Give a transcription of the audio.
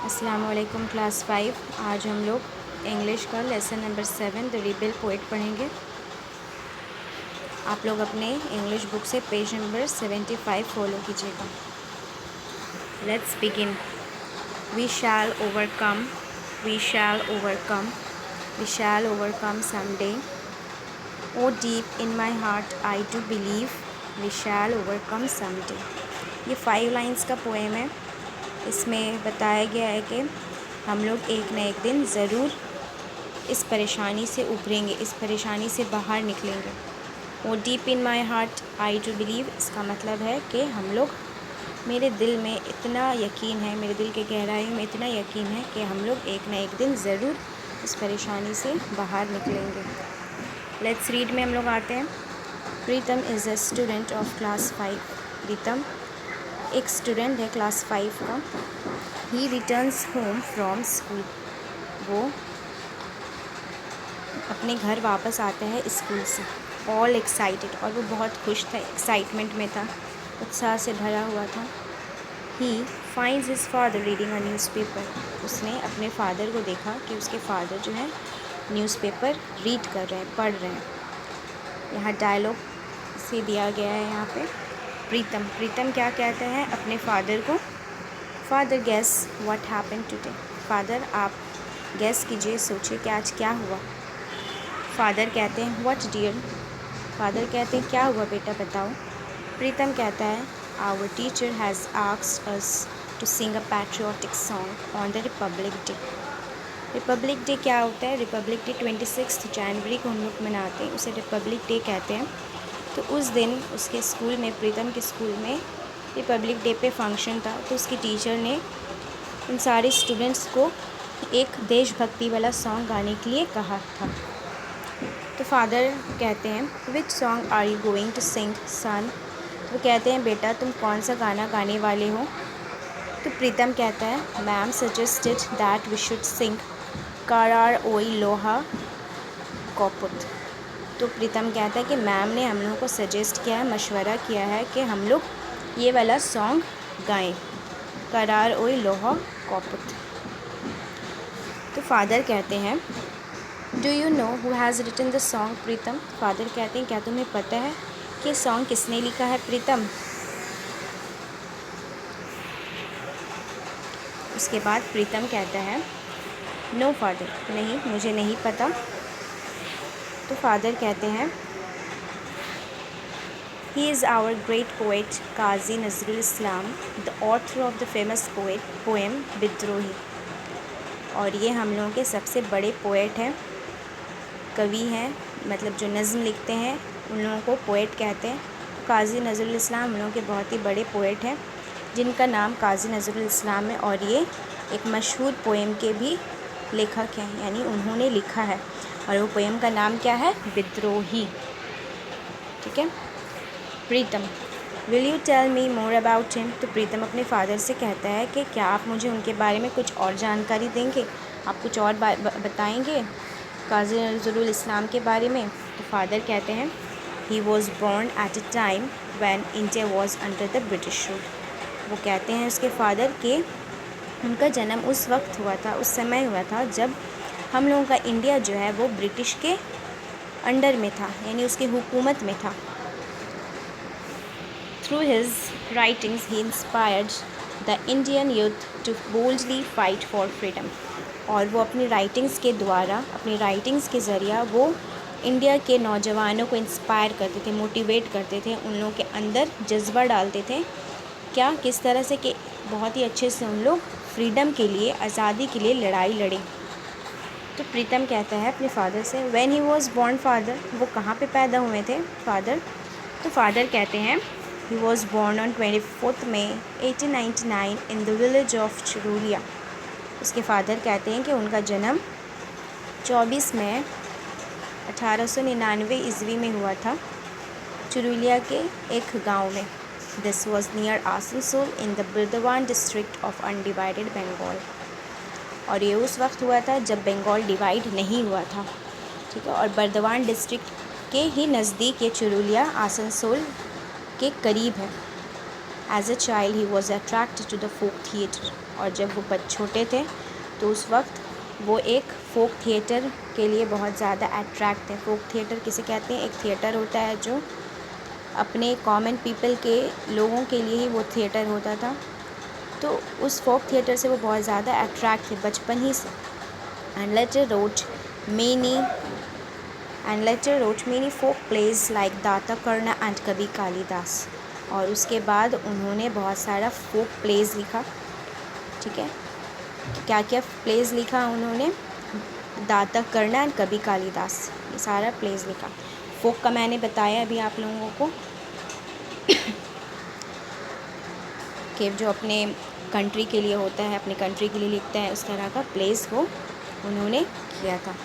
अस्सलाम वालेकुम क्लास 5। आज हम लोग इंग्लिश का lesson number 7 the rebel poet पढ़ेंगे। आप लोग अपने इंग्लिश बुक से पेज नंबर 75 फॉलो कीजिएगा। Let's begin. We shall overcome, we shall overcome, we shall overcome someday. O deep in my heart I do believe we shall overcome someday. ये 5 lines का poem है। इसमें बताया गया है कि हम लोग एक न एक दिन ज़रूर इस परेशानी से उभरेंगे, इस परेशानी से बाहर निकलेंगे। वो deep in my heart I do believe, इसका मतलब है कि हम लोग, मेरे दिल में इतना यकीन है, मेरे दिल के गहराइयों में इतना यकीन है कि हम लोग एक न एक दिन ज़रूर इस परेशानी से बाहर निकलेंगे। लेट्स रीड में हम लोग आते हैं। Pritam is a student of class 5। Pritam एक स्टूडेंट है क्लास 5 का। He returns home from school, वो अपने घर वापस आता है स्कूल से। ऑल एक्साइटेड, और वो बहुत खुश था, एक्साइटमेंट में था, उत्साह से भरा हुआ था। He finds his father reading a newspaper, उसने अपने फादर को देखा कि उसके फादर जो है न्यूज़पेपर रीड कर रहे हैं, पढ़ रहे हैं। यहाँ डायलॉग से दिया गया है यहाँ पे। प्रीतम क्या कहते हैं अपने फादर को? Father guess what happened today, father आप गेस कीजिए, सोचिए कि आज क्या हुआ। फादर कहते हैं व्हाट डियर, फादर कहते हैं क्या हुआ बेटा बताओ। प्रीतम कहता है our teacher has asked us to sing a patriotic song on the Republic Day. Republic Day क्या होता है? रिपब्लिक डे 26 जनवरी को हम लोग मनाते हैं, उसे रिपब्लिक डे कहते हैं। तो उस दिन उसके स्कूल में, प्रीतम के स्कूल में रिपब्लिक डे पे फंक्शन था। तो उसकी टीचर ने उन सारे स्टूडेंट्स को एक देशभक्ति वाला सॉन्ग गाने के लिए कहा था। तो फादर कहते हैं which song are you going to sing son, वो कहते हैं बेटा तुम कौन सा गाना गाने वाले हो? तो प्रीतम कहता है ma'am suggested that we should sing Karar Oi लोहा कौपुत। तो प्रीतम कहता है कि मैम ने हम लोगों को सजेस्ट किया है, मशवरा किया है कि हम लोग ये वाला सॉन्ग गाएं, करार ओई लोहा कौपुत। तो फादर कहते हैं do you know who has written the song Pritam, father कहते हैं क्या तुम्हें पता है कि सॉन्ग किसने लिखा है प्रीतम? उसके बाद प्रीतम कहता है नो फादर, नहीं मुझे नहीं पता। तो फादर कहते हैं he is our great poet Kazi Nazrul Islam, the author of the famous poem Vidrohi. और ये हम लोगों के सबसे बड़े पोएट हैं, कवि हैं, मतलब जो नज़्म लिखते हैं उन लोगों को पोएट कहते हैं। काजी नज़रुल इस्लाम हम लोगों के बहुत ही बड़े पोएट हैं जिनका नाम काजी नज़रुल इस्लाम है, और ये एक मशहूर पोएम के भी लेखक हैं, यानी उन्होंने लिखा है, और वो पोएम का नाम क्या है? विद्रोही। ठीक है। Pritam will you tell me more about him, तो प्रीतम अपने फादर से कहता है कि क्या आप मुझे उनके बारे में कुछ और जानकारी देंगे, आप कुछ और बताएंगे काजी नज़रुल इस्लाम के बारे में? तो फादर कहते हैं he was born at a time when India was under the British rule. वो कहते हैं उसके फादर के उनका जन्म उस वक्त हुआ था, उस समय हुआ था जब हम लोगों का इंडिया जो है वो ब्रिटिश के अंडर में था, यानी उसकी हुकूमत में था। Through his writings he inspired the Indian youth to boldly fight for freedom. और वो अपनी राइटिंग्स के द्वारा, अपनी राइटिंग्स के ज़रिया वो इंडिया के नौजवानों को इंस्पायर करते थे, मोटिवेट करते थे, उन लोगों के अंदर जज्बा डालते थे। क्या, किस तरह से कि बहुत ही अच्छे से उन लोग फ्रीडम के लिए, आज़ादी के लिए लड़ाई लड़े। तो प्रीतम कहता है अपने फादर से when he was born father, वो कहाँ पे पैदा हुए थे फादर? तो फादर कहते हैं he was born on 24 May 1899 in the village of Churulia. उसके फादर कहते हैं कि उनका जन्म 24 मई 1899 ईस्वी में हुआ था, चुरूलिया के एक गांव में। This was near Asansol in the Burdwan district of undivided Bengal. और ये उस वक्त हुआ था जब बंगाल डिवाइड नहीं हुआ था। ठीक है। और बर्दवान डिस्ट्रिक्ट के ही नज़दीक ये चुरूलिया आसनसोल के करीब है। As a child he was attracted to the folk theatre, और जब वो छोटे थे तो उस वक्त वो एक फोक थिएटर के लिए बहुत ज़्यादा अट्रैक्ट थे। फोक थिएटर किसे कहते हैं? एक थिएटर होता है जो अपने कॉमन पीपल के लोगों के लिए ही वो थिएटर होता था, तो उस फोक थिएटर से वो बहुत ज़्यादा अट्रैक्ट थे बचपन ही से। And later wrote many folk plays like Data Karna and कवि कालिदास, और उसके बाद उन्होंने बहुत सारा फोक प्लेज लिखा। ठीक है, क्या क्या प्लेज लिखा उन्होंने? दाता कर्ण एंड कवि कालिदास, ये सारा प्लेज लिखा। फोक का मैंने बताया अभी आप लोगों को कि जो अपने कंट्री के लिए होता है, अपने कंट्री के लिए लिखता है, उस तरह का प्लेस वो उन्होंने किया था।